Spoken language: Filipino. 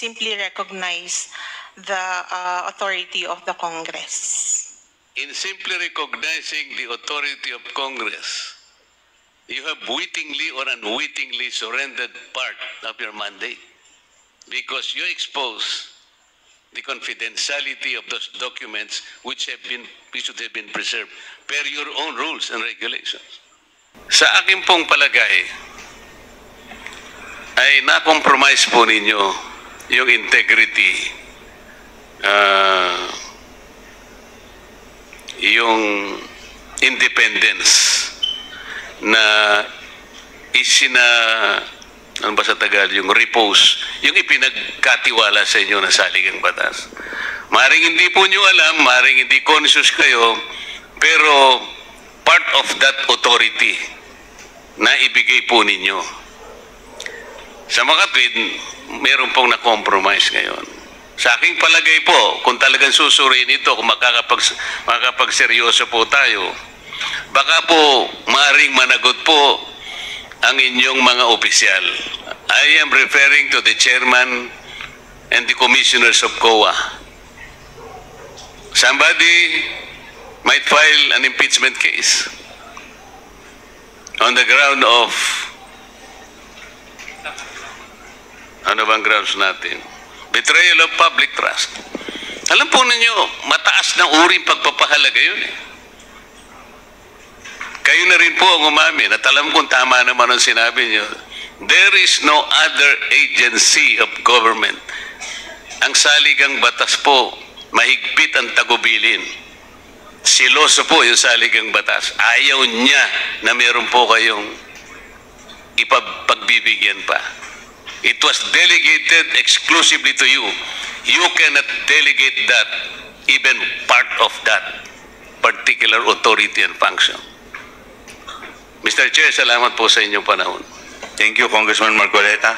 simply recognize the authority of the Congress. In simply recognizing the authority of Congress, you have wittingly or unwittingly surrendered part of your mandate because you expose the confidentiality of those documents which should have been preserved per your own rules and regulations. Sa aking pong palagay, ay na-compromise po ninyo yung integrity, yung independence na ano ba sa Tagalog, yung repose, yung ipinagkatiwala sa inyo na saligang batas. Maring hindi po nyo alam, maring hindi conscious kayo, pero part of that authority na ibigay po ninyo. Sa makatwid, meron pong na-compromise ngayon. Sa aking palagay po, kung talagang susuriin ito, kung makakapagseryoso po tayo, baka po maring managot po ang inyong mga opisyal. I am referring to the chairman and the commissioners of COA. Somebody might file an impeachment case on the ground of, ano bang grounds natin? Betrayal of public trust. Alam po ninyo, mataas na uring pagpapahalaga yun eh. Kayo na rin po ang umamin at alam kong tama naman ang sinabi niyo. There is no other agency of government. Ang saligang batas po, mahigpit ang tagubilin. Siloso po yung saligang batas. Ayaw niya na meron po kayong ipagbibigyan pa. It was delegated exclusively to you. You cannot delegate that, even part of that particular authority and function. Mr. Chair, salamat po sa inyong panahon. Thank you, Congressman Marcoleta.